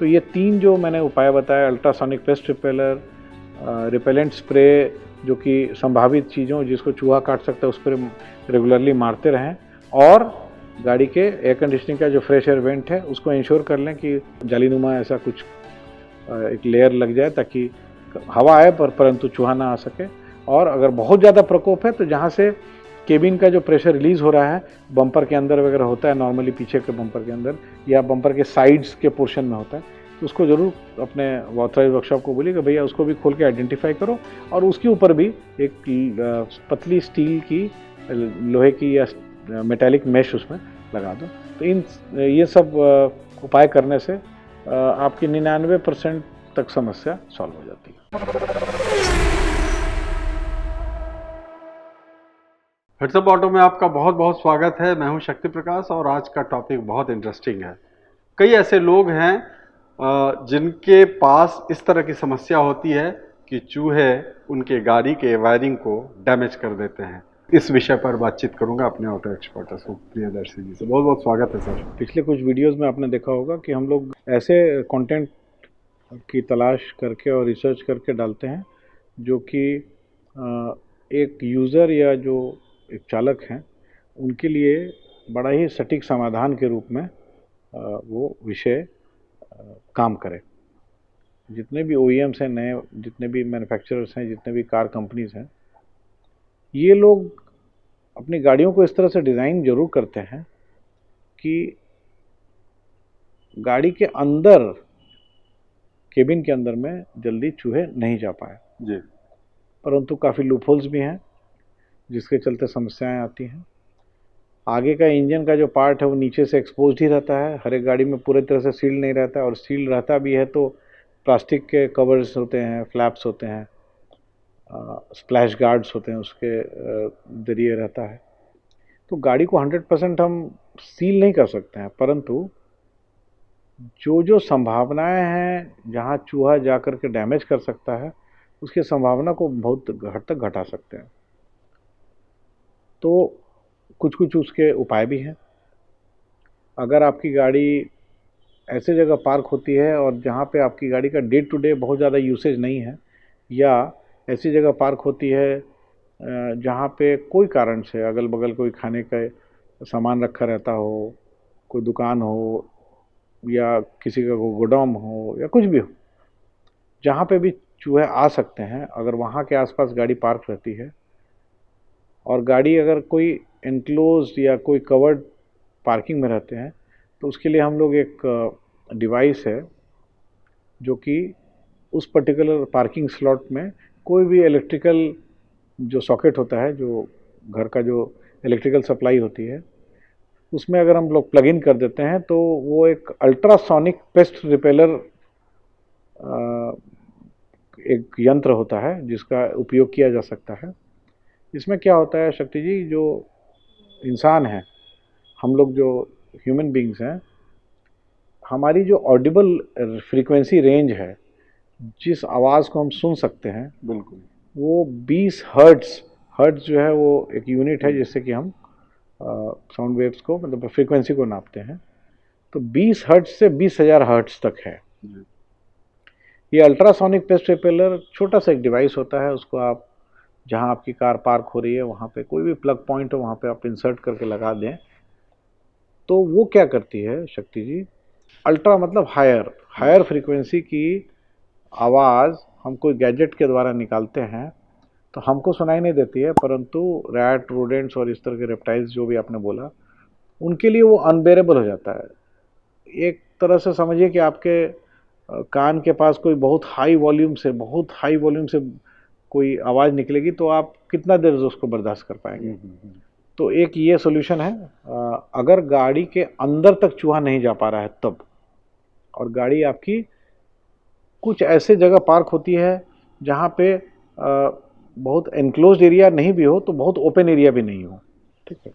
तो ये 3 जो मैंने उपाय बताया, ultrasonic paste repeller, repellent spray जो कि संभावित चीज़ों जिसको चूहा काट सकता है उस पर रेगुलरली मारते रहें, और गाड़ी के एयर कंडीशनिंग का जो फ्रेश एयर वेंट है उसको इंश्योर कर लें कि जालीनुमा ऐसा कुछ एक लेयर लग जाए ताकि हवा आए परंतु चूहा ना आ सके। और अगर बहुत ज़्यादा प्रकोप है तो जहाँ से केबिन का जो प्रेशर रिलीज़ हो रहा है बम्पर के अंदर वगैरह होता है, नॉर्मली पीछे के बम्पर के अंदर या बम्पर के साइड्स के पोर्शन में होता है, तो उसको ज़रूर अपने ऑथराइज वर्कशॉप को बोलिए कि भैया उसको भी खोल के आइडेंटिफाई करो और उसके ऊपर भी एक पतली स्टील की, लोहे की या मेटालिक मेश उसमें लगा दो। तो ये सब उपाय करने से आपकी 99% तक समस्या सॉल्व हो जाती है। व्हाट्सएप ऑटो में आपका बहुत बहुत स्वागत है। मैं हूं शक्ति प्रकाश और आज का टॉपिक बहुत इंटरेस्टिंग है। कई ऐसे लोग हैं जिनके पास इस तरह की समस्या होती है कि चूहे उनके गाड़ी के वायरिंग को डैमेज कर देते हैं। इस विषय पर बातचीत करूंगा अपने ऑटो एक्सपर्ट प्रियदर्शी जी से। बहुत बहुत स्वागत है सर। पिछले कुछ वीडियोस में आपने देखा होगा कि हम लोग ऐसे कंटेंट की तलाश करके और रिसर्च करके डालते हैं जो कि एक यूज़र या जो एक चालक हैं उनके लिए बड़ा ही सटीक समाधान के रूप में वो विषय काम करे। जितने भी OEMs हैं नए, जितने भी मैन्युफैक्चरर्स हैं, जितने भी कार कंपनीज हैं, ये लोग अपनी गाड़ियों को इस तरह से डिज़ाइन जरूर करते हैं कि गाड़ी के अंदर, केबिन के अंदर में जल्दी चूहे नहीं जा पाए जी। परंतु काफ़ी लूपहोल्स भी हैं जिसके चलते समस्याएं आती हैं। आगे का इंजन का जो पार्ट है वो नीचे से एक्सपोज्ड ही रहता है, हर एक गाड़ी में पूरी तरह से सील्ड नहीं रहता है, और सील्ड रहता भी है तो प्लास्टिक के कवर्स होते हैं, फ्लैप्स होते हैं, स्प्लैश गार्ड्स होते हैं, उसके जरिए रहता है। तो गाड़ी को 100% हम सील नहीं कर सकते हैं, परंतु जो जो संभावनाएं हैं जहां चूहा जाकर के डैमेज कर सकता है उसकी संभावना को बहुत हद तक घटा सकते हैं। तो कुछ कुछ उसके उपाय भी हैं। अगर आपकी गाड़ी ऐसे जगह पार्क होती है और जहाँ पे आपकी गाड़ी का डे टू डे बहुत ज़्यादा यूसेज नहीं है, या ऐसी जगह पार्क होती है जहाँ पे कोई कारण से अगल बगल कोई खाने का सामान रखा रहता हो, कोई दुकान हो या किसी का गोडाउन हो या कुछ भी हो, जहाँ पे भी चूहे आ सकते हैं, अगर वहाँ के आसपास गाड़ी पार्क रहती है और गाड़ी अगर कोई एनक्लोज्ड या कोई कवर्ड पार्किंग में रहते हैं तो उसके लिए हम लोग एक डिवाइस है जो कि उस पर्टिकुलर पार्किंग स्लॉट में कोई भी इलेक्ट्रिकल जो सॉकेट होता है, जो घर का जो इलेक्ट्रिकल सप्लाई होती है, उसमें अगर हम लोग प्लग इन कर देते हैं तो वो एक अल्ट्रासोनिक पेस्ट रिपेलर एक यंत्र होता है जिसका उपयोग किया जा सकता है। इसमें क्या होता है शक्ति जी, जो इंसान है, हम लोग जो ह्यूमन बींग्स हैं, हमारी जो ऑडिबल फ्रीक्वेंसी रेंज है, जिस आवाज़ को हम सुन सकते हैं, बिल्कुल, वो 20 हर्ट्ज जो है वो एक यूनिट है जिससे कि हम साउंड वेव्स को, मतलब फ्रीक्वेंसी को नापते हैं। तो 20 हर्ट्ज से 20,000 हर्ट्ज तक है। ये अल्ट्रासोनिक पेस्ट रिपेलर छोटा सा एक डिवाइस होता है, उसको आप जहाँ आपकी कार पार्क हो रही है वहाँ पे कोई भी प्लग पॉइंट हो वहाँ पे आप इंसर्ट करके लगा दें तो वो क्या करती है शक्ति जी, अल्ट्रा मतलब हायर फ्रीक्वेंसी की आवाज़ हम कोई गैजेट के द्वारा निकालते हैं तो हमको सुनाई नहीं देती है, परंतु रैट, रोडेंट्स और इस तरह के रेप्टाइल्स जो भी आपने बोला, उनके लिए वो अनबेरेबल हो जाता है। एक तरह से समझिए कि आपके कान के पास कोई बहुत हाई वॉल्यूम से कोई आवाज़ निकलेगी तो आप कितना देर उसको बर्दाश्त कर पाएंगे। तो एक ये सोल्यूशन है। अगर गाड़ी के अंदर तक चूहा नहीं जा पा रहा है तब, और गाड़ी आपकी कुछ ऐसे जगह पार्क होती है जहाँ पे बहुत एनक्लोज्ड एरिया नहीं भी हो तो बहुत ओपन एरिया भी नहीं हो, ठीक है,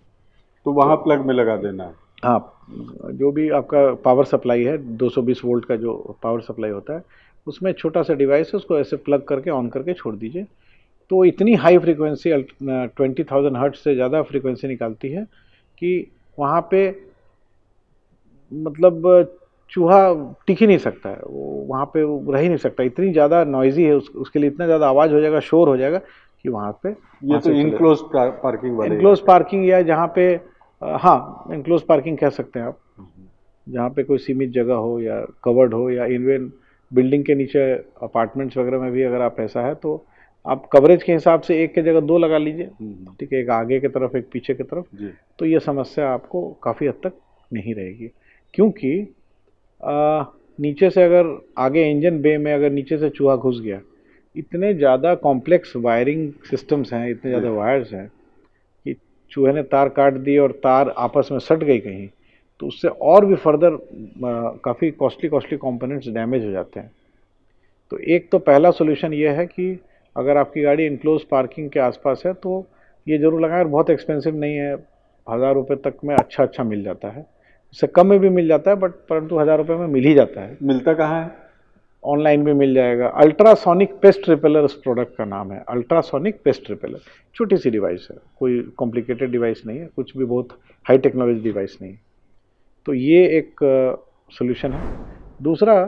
तो वहाँ प्लग में लगा देना है। हाँ, जो भी आपका पावर सप्लाई है 220 वोल्ट का जो पावर सप्लाई होता है उसमें छोटा सा डिवाइस है, उसको ऐसे प्लग करके ऑन करके छोड़ दीजिए तो इतनी हाई फ्रीक्वेंसी 20,000 हर्ट्ज से ज़्यादा फ्रीक्वेंसी निकालती है कि वहाँ पे मतलब चूहा टिक ही नहीं सकता है, वो वहाँ पे वो रह ही नहीं सकता, इतनी ज़्यादा नॉइजी है, उसके लिए इतना ज़्यादा आवाज़ हो जाएगा, शोर हो जाएगा कि वहाँ पे ये तो इनक्लोज पार्किंग वाले इनक्लोज पार्किंग या जहाँ पे हाँ इनक्लोज पार्किंग कह सकते हैं आप, जहाँ पे कोई सीमित जगह हो या कवर्ड हो, या इवन बिल्डिंग के नीचे अपार्टमेंट्स वगैरह में भी अगर आप ऐसा है तो आप कवरेज के हिसाब से एक की जगह दो लगा लीजिए, ठीक है, एक आगे की तरफ एक पीछे की तरफ, तो ये समस्या आपको काफ़ी हद तक नहीं रहेगी। क्योंकि नीचे से अगर आगे इंजन बे में अगर नीचे से चूहा घुस गया, इतने ज़्यादा कॉम्प्लेक्स वायरिंग सिस्टम्स हैं, इतने ज़्यादा वायर्स हैं कि चूहे ने तार काट दी और तार आपस में सट गई कहीं, तो उससे और भी फर्दर काफ़ी कॉस्टली कंपोनेंट्स डैमेज हो जाते हैं। तो एक तो पहला सोल्यूशन ये है कि अगर आपकी गाड़ी इनक्लोज पार्किंग के आसपास है तो ये जरूर लगाएं, बहुत एक्सपेंसिव नहीं है, 1000 रुपये तक में अच्छा मिल जाता है, इससे कम में भी मिल जाता है, बट परंतु 1000 रुपये में मिल ही जाता है। मिलता कहाँ है? ऑनलाइन भी मिल जाएगा। अल्ट्रासोनिक पेस्ट रिपेलर उस प्रोडक्ट का नाम है, अल्ट्रासोनिक पेस्ट रिपेलर। छोटी सी डिवाइस है, कोई कॉम्प्लिकेटेड डिवाइस नहीं है, कुछ भी बहुत हाई टेक्नोलॉजी डिवाइस नहीं है। तो ये एक सोल्यूशन है। दूसरा,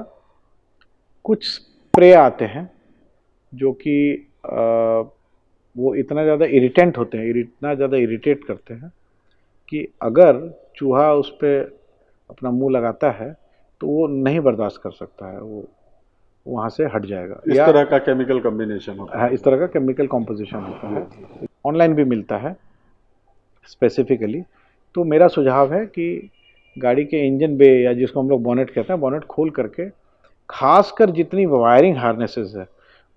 कुछ स्प्रे आते हैं जो कि वो इतना ज़्यादा इरिटेंट होते हैं, इतना ज़्यादा इरिटेट करते हैं कि अगर चूहा उस पर अपना मुंह लगाता है तो वो नहीं बर्दाश्त कर सकता है, वो वहाँ से हट जाएगा। इस तरह का केमिकल कॉम्बिनेशन होता है, इस तरह का केमिकल कॉम्पोजिशन होता है, ऑनलाइन भी मिलता है स्पेसिफिकली। तो मेरा सुझाव है कि गाड़ी के इंजन बे या जिसको हम लोग बोनेट कहते हैं, बोनेट खोल करके खासकर जितनी वायरिंग हार्नेसेस है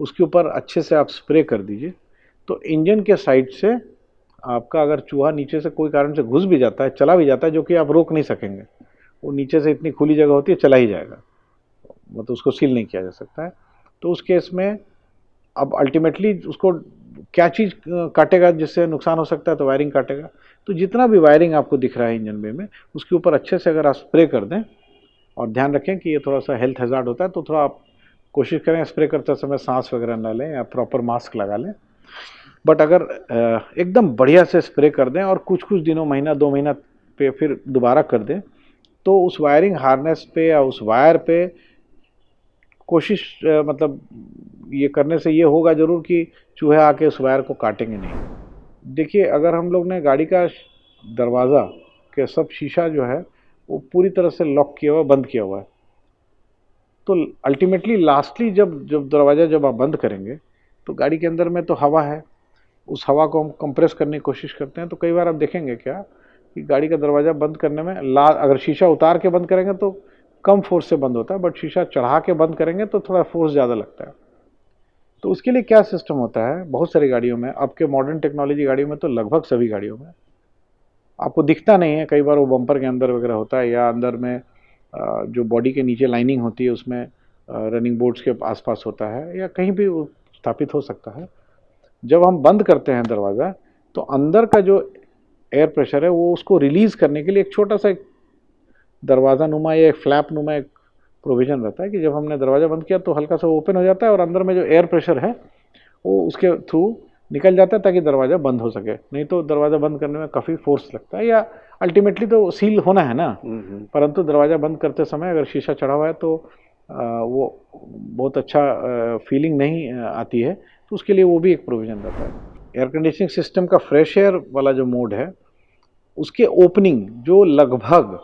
उसके ऊपर अच्छे से आप स्प्रे कर दीजिए। तो इंजन के साइड से आपका अगर चूहा नीचे से कोई कारण से घुस भी जाता है, चला भी जाता है, जो कि आप रोक नहीं सकेंगे, वो नीचे से इतनी खुली जगह होती है, चला ही जाएगा, मतलब उसको सील नहीं किया जा सकता है। तो उस केस में अब अल्टीमेटली उसको क्या चीज़ काटेगा जिससे नुकसान हो सकता है, तो वायरिंग काटेगा। तो जितना भी वायरिंग आपको दिख रहा है इंजन बे में, उसके ऊपर अच्छे से अगर आप स्प्रे कर दें, और ध्यान रखें कि ये थोड़ा सा हेल्थ हैजार्ड होता है, तो थोड़ा आप कोशिश करें स्प्रे करते समय सांस वगैरह ना लें या प्रॉपर मास्क लगा लें। बट अगर एकदम बढ़िया से स्प्रे कर दें और कुछ दिनों, महीना 2 महीना पे फिर दोबारा कर दें, तो उस वायरिंग हार्नेस पे या उस वायर पे कोशिश मतलब ये करने से ये होगा ज़रूर कि चूहे आके उस वायर को काटेंगे नहीं। देखिए, अगर हम लोग ने गाड़ी का दरवाज़ा के सब शीशा जो है वो पूरी तरह से लॉक किया हुआ, बंद किया हुआ है, तो अल्टीमेटली लास्टली जब दरवाज़ा जब आप बंद करेंगे तो गाड़ी के अंदर में तो हवा है, उस हवा को हम कंप्रेस करने की कोशिश करते हैं। तो कई बार आप देखेंगे क्या कि गाड़ी का दरवाज़ा बंद करने में अगर शीशा उतार के बंद करेंगे तो कम फोर्स से बंद होता है, बट शीशा चढ़ा के बंद करेंगे तो थोड़ा फोर्स ज़्यादा लगता है। तो उसके लिए क्या सिस्टम होता है, बहुत सारी गाड़ियों में, आपके मॉडर्न टेक्नोलॉजी गाड़ियों में तो लगभग सभी गाड़ियों में आपको दिखता नहीं है, कई बार वो बम्पर के अंदर वगैरह होता है, या अंदर में जो बॉडी के नीचे लाइनिंग होती है उसमें रनिंग बोर्ड्स के आसपास होता है, या कहीं भी वो स्थापित हो सकता है। जब हम बंद करते हैं दरवाज़ा तो अंदर का जो एयर प्रेशर है वो उसको रिलीज़ करने के लिए एक छोटा सा एक दरवाज़ा नुमा या एक फ्लैप नुमा एक प्रोविज़न रहता है कि जब हमने दरवाज़ा बंद किया तो हल्का सा ओपन हो जाता है और अंदर में जो एयर प्रेशर है वो उसके थ्रू निकल जाता है ताकि दरवाज़ा बंद हो सके। नहीं तो दरवाज़ा बंद करने में काफ़ी फोर्स लगता है, या अल्टीमेटली तो सील होना है ना, परंतु दरवाज़ा बंद करते समय अगर शीशा चढ़ा हुआ है तो वो बहुत अच्छा फीलिंग नहीं आती है, तो उसके लिए वो भी एक प्रोविज़न रहता है। एयर कंडीशनिंग सिस्टम का फ्रेश एयर वाला जो मोड है, उसके ओपनिंग जो लगभग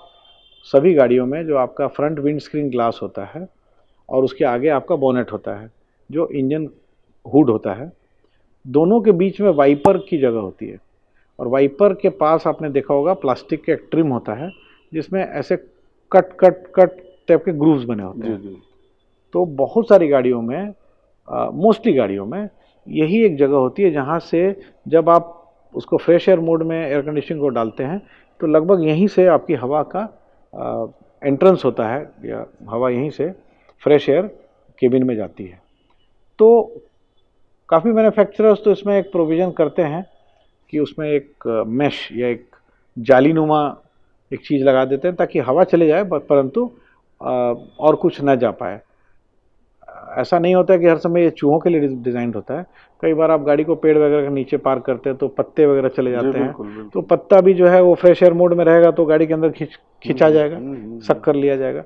सभी गाड़ियों में, जो आपका फ्रंट विंड स्क्रीन ग्लास होता है और उसके आगे आपका बोनेट होता है, जो इंजन हुड होता है, दोनों के बीच में वाइपर की जगह होती है, और वाइपर के पास आपने देखा होगा प्लास्टिक का एक ट्रिम होता है जिसमें ऐसे कट टाइप के ग्रूव्स बने होते हैं। तो बहुत सारी गाड़ियों में, मोस्टली गाड़ियों में यही एक जगह होती है जहाँ से जब आप उसको फ्रेश एयर मोड में एयर कंडीशनिंग को डालते हैं तो लगभग यहीं से आपकी हवा का एंट्रेंस होता है, या हवा यहीं से फ्रेश एयर केबिन में जाती है। तो काफ़ी मैन्युफैक्चरर्स तो इसमें एक प्रोविज़न करते हैं कि उसमें एक मैश या एक जालीनुमा एक चीज़ लगा देते हैं ताकि हवा चले जाए, परंतु और कुछ ना जा पाए। ऐसा नहीं होता है कि हर समय ये चूहों के लिए डिज़ाइन होता है। कई बार आप गाड़ी को पेड़ वगैरह के नीचे पार्क करते हैं तो पत्ते वगैरह चले जाते हैं, तो पत्ता भी जो है वो फ्रेश एयर मोड में रहेगा तो गाड़ी के अंदर खिंचा जाएगा, सक कर लिया जाएगा।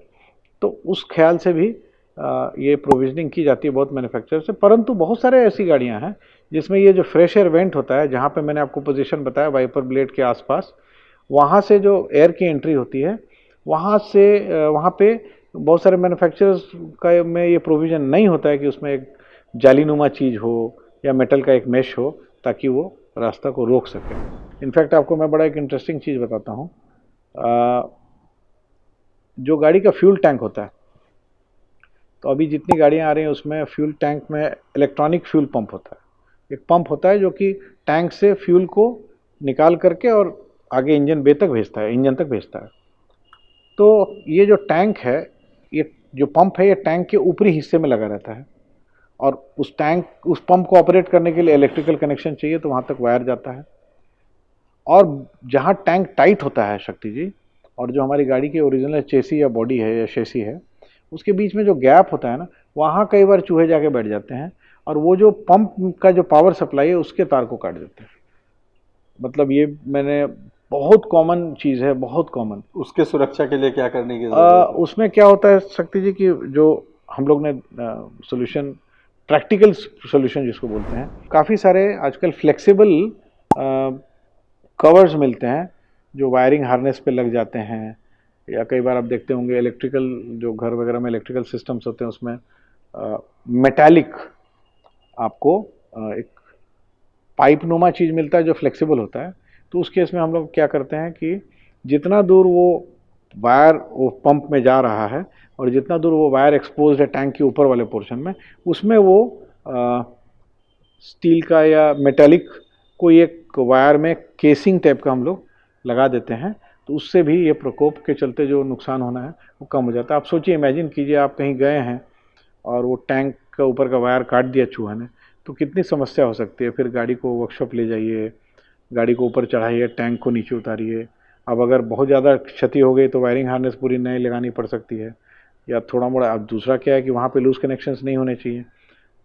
तो उस ख्याल से भी ये प्रोविजनिंग की जाती है बहुत मैन्युफैक्चरर से। परंतु बहुत सारे ऐसी गाड़ियां हैं जिसमें ये जो फ्रेश एयर वेंट होता है, जहाँ पे मैंने आपको पोजीशन बताया वाइपर ब्लेड के आसपास, वहाँ से जो एयर की एंट्री होती है, वहाँ से वहाँ पे बहुत सारे मैन्युफैक्चरर्स का में ये प्रोविज़न नहीं होता है कि उसमें एक जालीनुमा चीज़ हो या मेटल का एक मेश हो ताकि वो रास्ता को रोक सके। इनफैक्ट आपको मैं बड़ा एक इंटरेस्टिंग चीज़ बताता हूँ। जो गाड़ी का फ्यूल टैंक होता है, तो अभी जितनी गाड़ियाँ आ रही हैं उसमें फ्यूल टैंक में इलेक्ट्रॉनिक फ्यूल पंप होता है। एक पंप होता है जो कि टैंक से फ्यूल को निकाल करके और आगे इंजन बे तक भेजता है, इंजन तक भेजता है। तो ये जो टैंक है, ये जो पंप है, ये टैंक के ऊपरी हिस्से में लगा रहता है और उस पंप को ऑपरेट करने के लिए इलेक्ट्रिकल कनेक्शन चाहिए, तो वहाँ तक वायर जाता है। और जहाँ टैंक टाइट होता है शक्ति जी, और जो हमारी गाड़ी की ओरिजिनल चेसी या बॉडी है या शेसी है, उसके बीच में जो गैप होता है ना, वहाँ कई बार चूहे जाके बैठ जाते हैं और वो जो पंप का जो पावर सप्लाई है उसके तार को काट देते हैं। मतलब ये मैंने बहुत कॉमन चीज़ है, बहुत कॉमन। उसके सुरक्षा के लिए क्या करने की जरूरत है? उसमें क्या होता है शक्ति जी कि जो हम लोग ने सोल्यूशन, प्रैक्टिकल सोल्यूशन जिसको बोलते हैं, काफ़ी सारे आजकल फ्लेक्सिबल कवर्स मिलते हैं जो वायरिंग हार्नेस पे लग जाते हैं, या कई बार आप देखते होंगे इलेक्ट्रिकल, जो घर वगैरह में इलेक्ट्रिकल सिस्टम्स होते हैं उसमें मेटालिक आपको एक पाइप नुमा चीज़ मिलता है जो फ्लेक्सिबल होता है। तो उस केस में हम लोग क्या करते हैं कि जितना दूर वो वायर वो पंप में जा रहा है और जितना दूर वो वायर एक्सपोज है टैंक के ऊपर वाले पोर्शन में, उसमें वो स्टील का या मेटालिक कोई एक वायर में केसिंग टाइप का हम लोग लगा देते हैं। तो उससे भी ये प्रकोप के चलते जो नुकसान होना है वो कम हो जाता है। आप सोचिए, इमेजिन कीजिए आप कहीं गए हैं और वो टैंक का ऊपर का वायर काट दिया चूहे ने, तो कितनी समस्या हो सकती है। फिर गाड़ी को वर्कशॉप ले जाइए, गाड़ी को ऊपर चढ़ाइए, टैंक को नीचे उतारिए। अब अगर बहुत ज़्यादा क्षति हो गई तो वायरिंग हार्नेस पूरी नई लगानी पड़ सकती है, या थोड़ा मोड़ा। अब दूसरा क्या है कि वहाँ पे लूज कनेक्शंस नहीं होने चाहिए,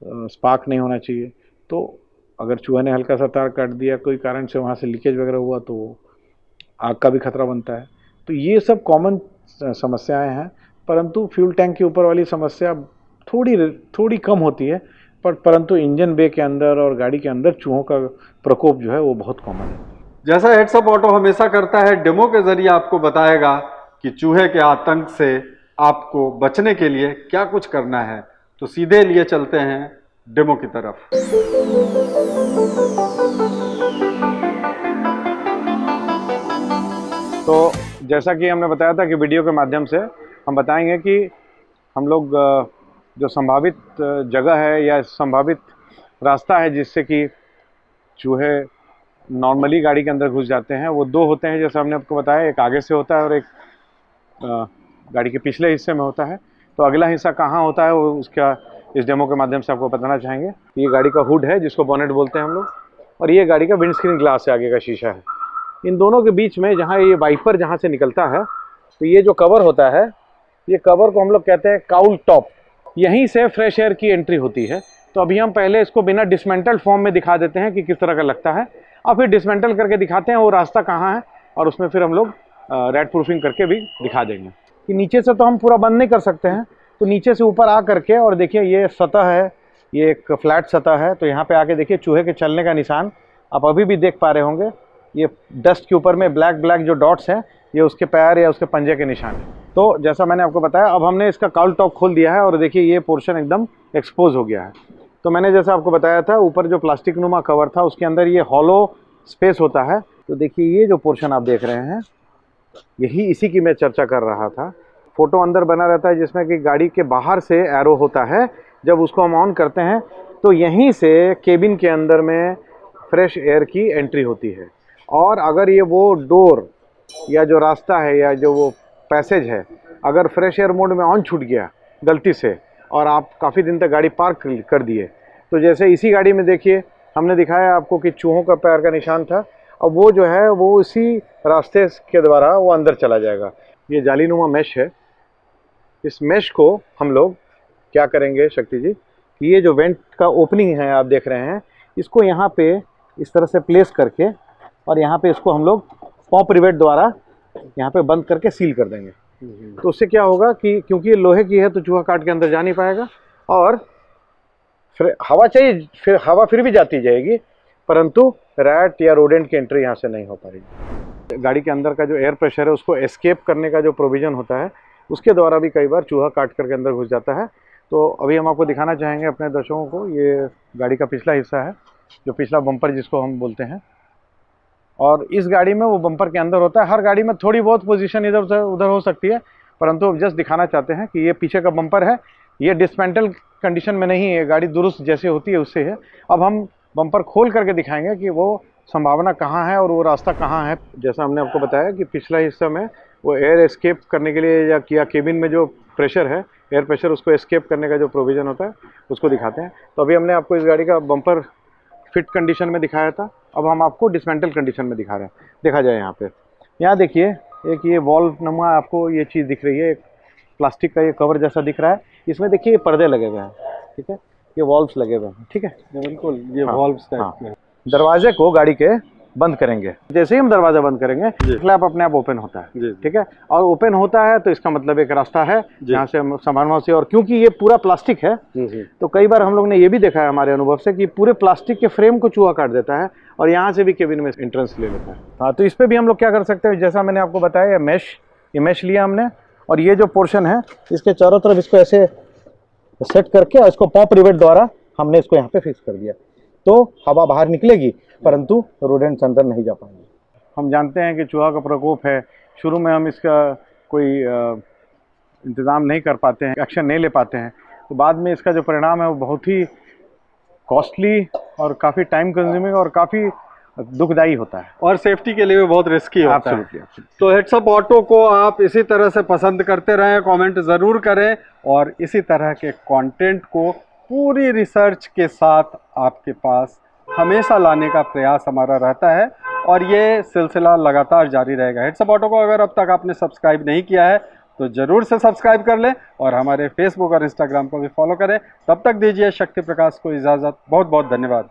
स्पार्क नहीं होना चाहिए। तो अगर चूहे ने हल्का सा तार काट दिया, कोई कारण से वहाँ से लीकेज वगैरह हुआ, तो आग का भी खतरा बनता है। तो ये सब कॉमन समस्याएं हैं, परंतु फ्यूल टैंक के ऊपर वाली समस्या थोड़ी कम होती है, परंतु इंजन बे के अंदर और गाड़ी के अंदर चूहों का प्रकोप जो है वो बहुत कॉमन है। जैसा हेड्सअप ऑटो हमेशा करता है, डेमो के जरिए आपको बताएगा कि चूहे के आतंक से आपको बचने के लिए क्या कुछ करना है। तो सीधे लिए चलते हैं डेमो की तरफ। तो जैसा कि हमने बताया था कि वीडियो के माध्यम से हम बताएंगे कि हम लोग जो संभावित जगह है या संभावित रास्ता है जिससे कि चूहे नॉर्मली गाड़ी के अंदर घुस जाते हैं, वो दो होते हैं। जैसा हमने आपको बताया, एक आगे से होता है और एक गाड़ी के पिछले हिस्से में होता है। तो अगला हिस्सा कहाँ होता है वो उसका इस डेमो के माध्यम से आपको बताना चाहेंगे। ये गाड़ी का हुड है जिसको बोनेट बोलते हैं हम लोग, और ये गाड़ी का विंडस्क्रीन ग्लास है, आगे का शीशा है। इन दोनों के बीच में जहाँ ये वाइपर जहाँ से निकलता है, तो ये जो कवर होता है, ये कवर को हम लोग कहते हैं काउल टॉप। यहीं से फ्रेश एयर की एंट्री होती है। तो अभी हम पहले इसको बिना डिसमेंटल फॉर्म में दिखा देते हैं कि किस तरह का लगता है, और फिर डिसमेंटल करके दिखाते हैं वो रास्ता कहाँ है, और उसमें फिर हम लोग रेड प्रूफिंग करके भी दिखा देंगे। कि नीचे से तो हम पूरा बंद नहीं कर सकते हैं, तो नीचे से ऊपर आ करके, और देखिए ये सतह है, ये एक फ्लैट सतह है। तो यहाँ पे आके देखिए चूहे के चलने का निशान आप अभी भी देख पा रहे होंगे। ये डस्ट के ऊपर में ब्लैक ब्लैक जो डॉट्स हैं, ये उसके पैर या उसके पंजे के निशान है। तो जैसा मैंने आपको बताया, अब हमने इसका काउल टॉप खोल दिया है और देखिए ये पोर्शन एकदम एक्सपोज हो गया है। तो मैंने जैसा आपको बताया था, ऊपर जो प्लास्टिक नुमा कवर था उसके अंदर ये हॉलो स्पेस होता है। तो देखिए ये जो पोर्शन आप देख रहे हैं, यही इसी की मैं चर्चा कर रहा था। फोटो अंदर बना रहता है जिसमें कि गाड़ी के बाहर से एरो होता है। जब उसको हम ऑन करते हैं तो यहीं से केबिन के अंदर में फ्रेश एयर की एंट्री होती है। और अगर ये वो डोर या जो रास्ता है या जो वो पैसेज है, अगर फ्रेश एयर मोड में ऑन छूट गया गलती से और आप काफ़ी दिन तक गाड़ी पार्क कर दिए, तो जैसे इसी गाड़ी में देखिए हमने दिखाया आपको कि चूहों का पैर का निशान था, अब वो जो है वो इसी रास्ते के द्वारा वो अंदर चला जाएगा। ये जालीनुमा मैश है। इस मैश को हम लोग क्या करेंगे शक्ति जी, कि ये जो वेंट का ओपनिंग है आप देख रहे हैं, इसको यहाँ पे इस तरह से प्लेस करके और यहाँ पे इसको हम लोग पॉप रिवेट द्वारा यहाँ पे बंद करके सील कर देंगे। तो उससे क्या होगा कि क्योंकि ये लोहे की है तो चूहा काट के अंदर जा नहीं पाएगा, और फिर हवा चाहिए, फिर हवा फिर भी जाती जाएगी, परंतु रैट या रोडेंट की एंट्री यहाँ से नहीं हो पाएगी। गाड़ी के अंदर का जो एयर प्रेशर है उसको एस्केप करने का जो प्रोविज़न होता है, उसके द्वारा भी कई बार चूहा काट करके अंदर घुस जाता है। तो अभी हम आपको दिखाना चाहेंगे अपने दर्शकों को, ये गाड़ी का पिछला हिस्सा है, जो पिछला बम्पर जिसको हम बोलते हैं। और इस गाड़ी में वो बम्पर के अंदर होता है। हर गाड़ी में थोड़ी बहुत पोजीशन इधर से उधर हो सकती है, परंतु अब जस्ट दिखाना चाहते हैं कि ये पीछे का बम्पर है, ये डिसमेंटल कंडीशन में नहीं है, गाड़ी दुरुस्त जैसे होती है उससे है। अब हम बम्पर खोल करके दिखाएंगे कि वो संभावना कहाँ है और वो रास्ता कहाँ है। जैसा हमने आपको बताया कि पिछला हिस्सा में वो एयर एस्केप करने के लिए या केबिन में जो प्रेशर है, एयर प्रेशर, उसको एस्केप करने का जो प्रोविज़न होता है उसको दिखाते हैं। तो अभी हमने आपको इस गाड़ी का बम्पर फिट कंडीशन में दिखाया था, अब हम आपको डिसमेंटल कंडीशन में दिखा रहे हैं। देखा जाए यहाँ पे, यहाँ देखिए एक ये वॉल्व नुमा आपको ये चीज़ दिख रही है, एक प्लास्टिक का ये कवर जैसा दिख रहा है, इसमें देखिए ये पर्दे लगे हुए हैं, ठीक है, ये वॉल्व्स लगे हुए हैं, ठीक है, बिल्कुल ये हाँ, वॉल्व्स हाँ। टाइप के। दरवाजे को गाड़ी के बंद करेंगे, जैसे ही हम दरवाजा बंद करेंगे फ्लैप अपने आप ओपन होता है, ठीक है, और ओपन होता है तो इसका मतलब एक रास्ता है जहाँ से हम सामानों से, और क्योंकि ये पूरा प्लास्टिक है तो कई बार हम लोग ने ये भी देखा है हमारे अनुभव से कि पूरे प्लास्टिक के फ्रेम को चूहा काट देता है और यहाँ से भी केबिन में एंट्रेंस ले लेता है। हाँ, तो इस पर भी हम लोग क्या कर सकते हैं, जैसा मैंने आपको बताया, ये मैश लिया हमने, और ये जो पोर्शन है इसके चारों तरफ इसको ऐसे सेट करके और इसको पॉप रिवेट द्वारा हमने इसको यहाँ पे फिक्स कर दिया, तो हवा बाहर निकलेगी परंतु रोडेंट्स अंदर नहीं जा पाएंगे। हम जानते हैं कि चूहा का प्रकोप है, शुरू में हम इसका कोई इंतज़ाम नहीं कर पाते हैं, एक्शन नहीं ले पाते हैं, तो बाद में इसका जो परिणाम है वो बहुत ही कॉस्टली और काफ़ी टाइम कंज्यूमिंग और काफ़ी दुखदायी होता है, और सेफ्टी के लिए भी बहुत रिस्की होता है। Absolutely. तो हेड्स अप ऑटो को आप इसी तरह से पसंद करते रहें, कमेंट ज़रूर करें, और इसी तरह के कंटेंट को पूरी रिसर्च के साथ आपके पास हमेशा लाने का प्रयास हमारा रहता है, और ये सिलसिला लगातार जारी रहेगा। हेड्स अप ऑटो को अगर अब तक आपने सब्सक्राइब नहीं किया है तो ज़रूर से सब्सक्राइब कर लें, और हमारे फेसबुक और इंस्टाग्राम को भी फॉलो करें। तब तक दीजिए शक्ति प्रकाश को इजाज़त। बहुत बहुत धन्यवाद।